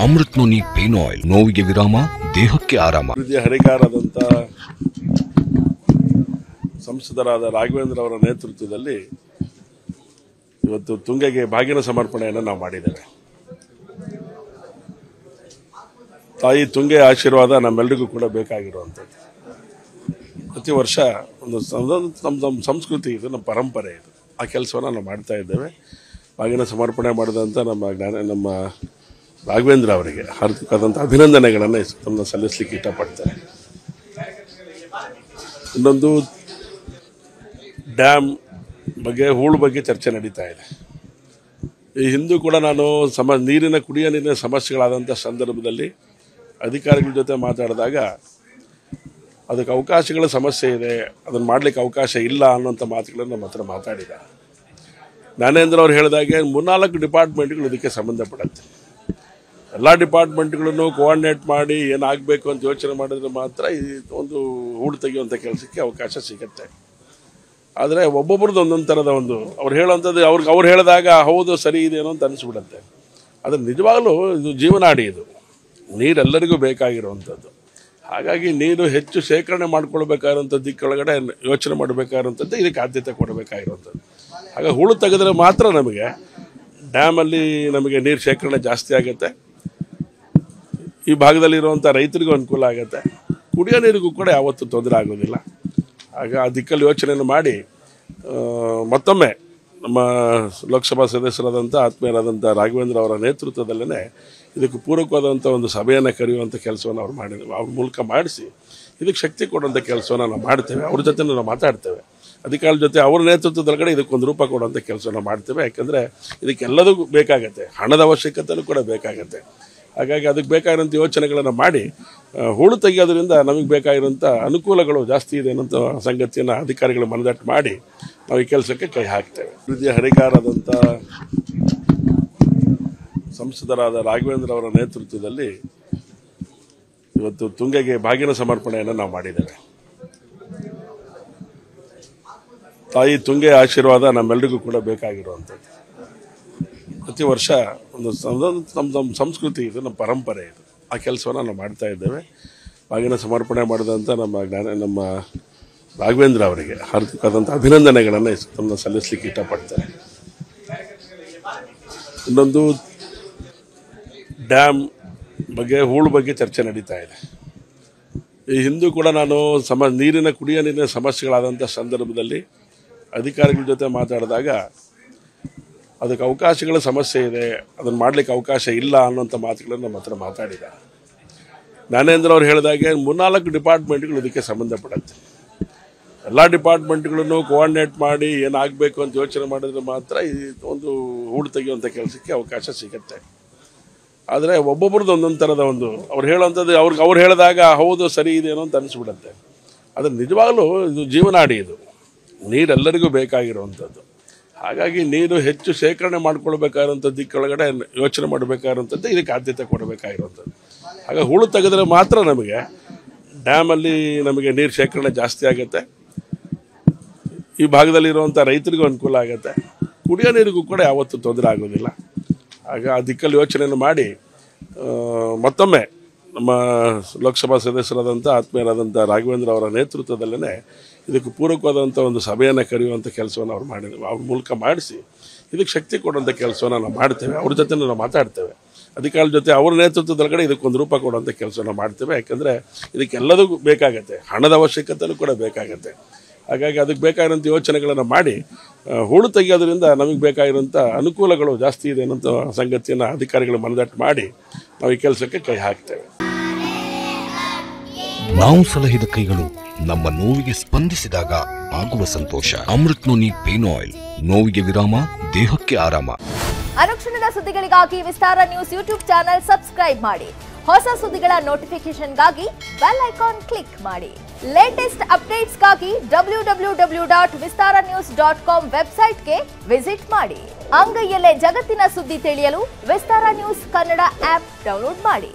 Amrit noni pain oil, ನೋವಿಗೆ ವಿರಾಮ, ದೇಹಕ್ಕೆ ಆರಾಮ. ಹರಿಕಾರದಂತ ಸಂಸದರಾದ ರಾಘವೇಂದ್ರ ಅವರ ನೇತೃತ್ವದಲ್ಲಿ ಇವತ್ತು ತುಂಗೆಗೆ ಬಾಗಿನ ಸಮರ್ಪಣೆಯನ್ನು ನಾವು ಮಾಡಿದ್ದೇವೆ. ತಾಯಿ ತುಂಗೆ ಆಶೀರ್ವಾದ ನಮ್ಮೆಲ್ಲರಿಗೂ ಕೂಡ ಬೇಕಾಗಿರುವಂಥದ್ದು. ಪ್ರತಿ ವರ್ಷ ಒಂದು ನಮ್ಮ ಸಂಸ್ಕೃತಿ ಇದು, ನಮ್ಮ ಪರಂಪರೆ ಇದು. ಆ ಕೆಲಸವನ್ನು ನಾವು ಮಾಡ್ತಾ ಇದ್ದೇವೆ. ಬಾಗಿನ ಸಮರ್ಪಣೆ ಮಾಡಿದಂಥ ನಮ್ಮ ರಾಘವೇಂದ್ರ ಅವರಿಗೆ ಹಾರ್ದಿಕವಾದಂಥ ಅಭಿನಂದನೆಗಳನ್ನು ಸಲ್ಲಿಸಲಿಕ್ಕೆ ಇಷ್ಟಪಡ್ತಾರೆ. ಇನ್ನೊಂದು ಡ್ಯಾಮ್ ಬಗ್ಗೆ, ಹೂಳು ಬಗ್ಗೆ ಚರ್ಚೆ ನಡೀತಾ ಇದೆ. ಈ ಹಿಂದೂ ಕೂಡ ನಾನು ಕುಡಿಯೋ ನೀರಿನ ಸಮಸ್ಯೆಗಳಾದಂಥ ಸಂದರ್ಭದಲ್ಲಿ ಅಧಿಕಾರಿಗಳ ಜೊತೆ ಮಾತಾಡಿದಾಗ ಅದಕ್ಕೆ ಅವಕಾಶಗಳ ಸಮಸ್ಯೆ ಇದೆ, ಅದನ್ನು ಮಾಡಲಿಕ್ಕೆ ಅವಕಾಶ ಇಲ್ಲ ಅನ್ನೋಂಥ ಮಾತುಗಳನ್ನು ನಮ್ಮ ಹತ್ರ ಮಾತಾಡಿದ. ಜ್ಞಾನೇಂದ್ರ ಅವ್ರು ಹೇಳಿದಾಗೆ 3-4 ಡಿಪಾರ್ಟ್ಮೆಂಟ್ಗಳು ಇದಕ್ಕೆ ಸಂಬಂಧಪಡುತ್ತೆ. ಎಲ್ಲ ಡಿಪಾರ್ಟ್ಮೆಂಟ್ಗಳನ್ನು ಕೋಆರ್ಡಿನೇಟ್ ಮಾಡಿ ಏನಾಗಬೇಕು ಅಂತ ಯೋಚನೆ ಮಾಡಿದ್ರೆ ಮಾತ್ರ ಒಂದು ಹೂಳು ತೆಗೆಯುವಂಥ ಕೆಲಸಕ್ಕೆ ಅವಕಾಶ ಸಿಗುತ್ತೆ. ಆದರೆ ಒಬ್ಬೊಬ್ರದ್ದು ಒಂದೊಂದು ಥರದ ಅವ್ರು ಹೇಳೋವಂಥದ್ದು ಅವ್ರು ಹೇಳಿದಾಗ ಹೌದು ಸರಿ ಇದೆಯೋ ಅಂತ ಅನಿಸ್ಬಿಡುತ್ತೆ. ಆದರೆ ನಿಜವಾಗಲೂ ಇದು ಜೀವನಾಡಿ, ಇದು ನೀರೆಲ್ಲರಿಗೂ ಬೇಕಾಗಿರುವಂಥದ್ದು. ಹಾಗಾಗಿ ನೀರು ಹೆಚ್ಚು ಶೇಖರಣೆ ಮಾಡ್ಕೊಳ್ಬೇಕಾಗಿರುವಂಥ ದಿಕ್ಕೊಳಗಡೆ ಯೋಚನೆ ಮಾಡಬೇಕಾಗಿರುವಂಥದ್ದು, ಇದಕ್ಕೆ ಆದ್ಯತೆ ಕೊಡಬೇಕಾಗಿರುವಂಥದ್ದು. ಹಾಗಾಗಿ ಹೂಳು ತೆಗೆದ್ರೆ ಮಾತ್ರ ನಮಗೆ ಡ್ಯಾಮಲ್ಲಿ ನಮಗೆ ನೀರು ಶೇಖರಣೆ ಜಾಸ್ತಿ ಆಗುತ್ತೆ, ಈ ಭಾಗದಲ್ಲಿರುವಂಥ ರೈತರಿಗೂ ಅನುಕೂಲ ಆಗುತ್ತೆ, ಕುಡಿಯೋ ನೀರಿಗೂ ಕೂಡ ಯಾವತ್ತೂ ತೊಂದರೆ ಆಗೋದಿಲ್ಲ. ಆಗ ಆ ದಿಕ್ಕಲ್ಲಿ ಯೋಚನೆಯನ್ನು ಮಾಡಿ ಮತ್ತೊಮ್ಮೆ ನಮ್ಮ ಲೋಕಸಭಾ ಸದಸ್ಯರಾದಂಥ ಆತ್ಮೀಯರಾದಂಥ ರಾಘವೇಂದ್ರ ಅವರ ನೇತೃತ್ವದಲ್ಲೇ ಇದಕ್ಕೆ ಪೂರಕವಾದಂಥ ಒಂದು ಸಭೆಯನ್ನು ಕರೆಯುವಂಥ ಕೆಲಸವನ್ನು ಅವ್ರು ಮಾಡಿದ್ದೇವೆ. ಅವ್ರ ಮೂಲಕ ಮಾಡಿಸಿ ಇದಕ್ಕೆ ಶಕ್ತಿ ಕೊಡುವಂಥ ಕೆಲಸವನ್ನು ನಾವು ಮಾಡ್ತೇವೆ. ಅವ್ರ ಜೊತೆ ನಾವು ಮಾತಾಡ್ತೇವೆ. ಅಧಿಕಾರಿಗಳ ಜೊತೆ ಅವ್ರ ನೇತೃತ್ವದೊಳಗಡೆ ಇದಕ್ಕೊಂದು ರೂಪ ಕೊಡುವಂಥ ಕೆಲಸವನ್ನು ಮಾಡ್ತೇವೆ. ಯಾಕೆಂದರೆ ಇದಕ್ಕೆಲ್ಲದಕ್ಕೂ ಬೇಕಾಗತ್ತೆ, ಹಣದ ಅವಶ್ಯಕತೆಯೂ ಕೂಡ ಬೇಕಾಗತ್ತೆ. ಹಾಗಾಗಿ ಅದಕ್ಕೆ ಬೇಕಾಗಿರೋಂಥ ಯೋಚನೆಗಳನ್ನು ಮಾಡಿ ಹೂಳು ತೆಗೆಯೋದ್ರಿಂದ ನಮಗೆ ಬೇಕಾಗಿರೋಂಥ ಅನುಕೂಲಗಳು ಜಾಸ್ತಿ ಇದೆ ಅನ್ನೋಂಥ ಸಂಗತಿಯನ್ನು ಅಧಿಕಾರಿಗಳು ಮನದಟ್ಟು ಮಾಡಿ ನಾವು ಈ ಕೆಲಸಕ್ಕೆ ಕೈ ಹಾಕ್ತೇವೆ. ಹರಿಕಾರದಂಥ ಸಂಸದರಾದ ರಾಘವೇಂದ್ರ ಅವರ ನೇತೃತ್ವದಲ್ಲಿ ಇವತ್ತು ತುಂಗೆಗೆ ಬಾಗಿನ ಸಮರ್ಪಣೆಯನ್ನು ನಾವು ಮಾಡಿದ್ದೇವೆ. ತಾಯಿ ತುಂಗೆ ಆಶೀರ್ವಾದ ನಮ್ಮೆಲ್ಲರಿಗೂ ಕೂಡ ಬೇಕಾಗಿರುವಂಥದ್ದು. ಪ್ರತಿ ವರ್ಷ ಒಂದು ನಮ್ಮ ಸಂಸ್ಕೃತಿ ಇದು, ನಮ್ಮ ಪರಂಪರೆ ಇದು. ಆ ಕೆಲಸವನ್ನು ನಾವು ಮಾಡ್ತಾ ಇದ್ದೇವೆ. ಬಾಗಿನ ಸಮರ್ಪಣೆ ಮಾಡಿದಂಥ ನಮ್ಮ ರಾಘವೇಂದ್ರ ಅವರಿಗೆ ಹಾರ್ದಿಕವಾದಂಥ ಅಭಿನಂದನೆಗಳನ್ನು ಸಲ್ಲಿಸಲಿಕ್ಕೆ ಇಷ್ಟಪಡ್ತಾರೆ. ಇನ್ನೊಂದು ಡ್ಯಾಮ್ ಬಗ್ಗೆ, ಹೂಳು ಬಗ್ಗೆ ಚರ್ಚೆ ನಡೀತಾ ಇದೆ. ಈ ಹಿಂದೂ ಕೂಡ ನಾನು ಕುಡಿಯೋ ನೀರಿನ ಸಮಸ್ಯೆಗಳಾದಂಥ ಸಂದರ್ಭದಲ್ಲಿ ಅಧಿಕಾರಿಗಳ ಜೊತೆ ಮಾತಾಡಿದಾಗ ಅದಕ್ಕೆ ಅವಕಾಶಗಳ ಸಮಸ್ಯೆ ಇದೆ, ಅದನ್ನು ಮಾಡಲಿಕ್ಕೆ ಅವಕಾಶ ಇಲ್ಲ ಅನ್ನೋಂಥ ಮಾತುಗಳನ್ನು ನಮ್ಮ ಹತ್ರ ಮಾತಾಡಿದ. ಜ್ಞಾನೇಂದ್ರ ಅವ್ರು ಹೇಳಿದಾಗೆ 3-4 ಡಿಪಾರ್ಟ್ಮೆಂಟ್ಗಳು ಇದಕ್ಕೆ ಸಂಬಂಧಪಡುತ್ತೆ. ಎಲ್ಲ ಡಿಪಾರ್ಟ್ಮೆಂಟ್ಗಳನ್ನು ಕೋಆರ್ಡಿನೇಟ್ ಮಾಡಿ ಏನಾಗಬೇಕು ಅಂತ ಯೋಚನೆ ಮಾಡಿದ್ರೆ ಮಾತ್ರ ಒಂದು ಹೂಳು ತೆಗೆಯುವಂಥ ಕೆಲಸಕ್ಕೆ ಅವಕಾಶ ಸಿಗುತ್ತೆ. ಆದರೆ ಒಬ್ಬೊಬ್ರದ್ದು ಒಂದೊಂದು ಥರದ ಅವ್ರು ಹೇಳೋವಂಥದ್ದು ಅವ್ರು ಹೇಳಿದಾಗ ಹೌದು ಸರಿ ಇದೆಯೋ ಅಂತ ಅನಿಸ್ಬಿಡುತ್ತೆ. ಆದರೆ ನಿಜವಾಗಲೂ ಇದು ಜೀವನಾಡಿ, ಇದು ನೀರೆಲ್ಲರಿಗೂ ಬೇಕಾಗಿರುವಂಥದ್ದು. ಹಾಗಾಗಿ ನೀರು ಹೆಚ್ಚು ಶೇಖರಣೆ ಮಾಡ್ಕೊಳ್ಬೇಕಾಗಿರುವಂಥ ದಿಕ್ಕೊಳಗಡೆ ಯೋಚನೆ ಮಾಡಬೇಕಾಗಿರುವಂಥದ್ದು, ಇದಕ್ಕೆ ಆದ್ಯತೆ ಕೊಡಬೇಕಾಗಿರುವಂಥದ್ದು. ಹಾಗಾಗಿ ಹೂಳು ತೆಗೆದ್ರೆ ಮಾತ್ರ ನಮಗೆ ಡ್ಯಾಮಲ್ಲಿ ನಮಗೆ ನೀರು ಶೇಖರಣೆ ಜಾಸ್ತಿ ಆಗುತ್ತೆ, ಈ ಭಾಗದಲ್ಲಿರುವಂಥ ರೈತರಿಗೂ ಅನುಕೂಲ ಆಗುತ್ತೆ, ಕುಡಿಯೋ ನೀರಿಗೂ ಕೂಡ ಯಾವತ್ತೂ ತೊಂದರೆ ಆಗೋದಿಲ್ಲ. ಆಗ ಆ ದಿಕ್ಕಲ್ಲಿ ಯೋಚನೆಯನ್ನು ಮಾಡಿ ಮತ್ತೊಮ್ಮೆ ನಮ್ಮ ಲೋಕಸಭಾ ಸದಸ್ಯರಾದಂಥ ಆತ್ಮೀಯರಾದಂಥ ರಾಘವೇಂದ್ರ ಅವರ ನೇತೃತ್ವದಲ್ಲೇ ಇದಕ್ಕೆ ಪೂರಕವಾದಂಥ ಒಂದು ಸಭೆಯನ್ನು ಕರೆಯುವಂಥ ಕೆಲಸವನ್ನು ಅವ್ರು ಮಾಡಿದ್ದೇವೆ. ಅವ್ರ ಮೂಲಕ ಮಾಡಿಸಿ ಇದಕ್ಕೆ ಶಕ್ತಿ ಕೊಡುವಂಥ ಕೆಲಸವನ್ನು ನಾವು ಮಾಡ್ತೇವೆ. ಅವ್ರ ಜೊತೆ ನಾವು ಮಾತಾಡ್ತೇವೆ. ಅಧಿಕಾರಿಗಳ ಜೊತೆ ಅವ್ರ ನೇತೃತ್ವದೊಳಗಡೆ ಇದಕ್ಕೊಂದು ರೂಪ ಕೊಡುವಂಥ ಕೆಲಸವನ್ನು ಮಾಡ್ತೇವೆ. ಯಾಕೆಂದರೆ ಇದಕ್ಕೆಲ್ಲದಕ್ಕೂ ಬೇಕಾಗತ್ತೆ, ಹಣದ ಅವಶ್ಯಕತೆಯೂ ಕೂಡ ಬೇಕಾಗತ್ತೆ. ಹಾಗಾಗಿ ಅದಕ್ಕೆ ಬೇಕಾಗಿರೋಂಥ ಯೋಚನೆಗಳನ್ನು ಮಾಡಿ ಹೂಳು ತೆಗೆಯೋದ್ರಿಂದ ನಮಗೆ ಬೇಕಾಗಿರೋಂಥ ಅನುಕೂಲಗಳು ಜಾಸ್ತಿ ಇದೆ ಅನ್ನೋಂಥ ಸಂಗತಿಯನ್ನು ಅಧಿಕಾರಿಗಳು ಮನದಟ್ಟು ಮಾಡಿ ನಾವು ಈ ಕೆಲಸಕ್ಕೆ ಕೈ ಹಾಕ್ತೇವೆ. ನಾವು ಸಲಹಿದ ಕೈಗಳು ನಮ್ಮ ನೋವಿಗೆ ಸ್ಪಂದಿಸಿದಾಗ ಆಗುವ ಸಂತೋಷ. ಅಮೃತ್ ನೋನಿ ಪೇನ್ ಆಯಿಲ್, ನೋವಿಗೆ ವಿರಾಮ, ದೇಹಕ್ಕೆ ಆರಾಮ. ಅನುಕ್ಷಣದ ಸುದ್ದಿಗಳಿಗಾಗಿ ವಿಸ್ತಾರ ನ್ಯೂಸ್ ಯೂಟ್ಯೂಬ್ ಚಾನೆಲ್ ಸಬ್ಸ್ಕ್ರೈಬ್ ಮಾಡಿ. ಹೊಸ ಸುದ್ದಿಗಳ ನೋಟಿಫಿಕೇಶನ್ಗಾಗಿ ಬೆಲ್ ಐಕಾನ್ ಕ್ಲಿಕ್ ಮಾಡಿ. ಲೇಟೆಸ್ಟ್ ಅಪ್ಡೇಟ್ಸ್ಗಾಗಿ www.vistaranews.com ವೆಬ್ಸೈಟ್ಗೆ ವಿಸಿಟ್ ಮಾಡಿ. ಅಂಗೈಯಲ್ಲೇ ಜಗತ್ತಿನ ಸುದ್ದಿ ತಿಳಿಯಲು ವಿಸ್ತಾರ ನ್ಯೂಸ್ ಕನ್ನಡ ಆಪ್ ಡೌನ್ಲೋಡ್ ಮಾಡಿ.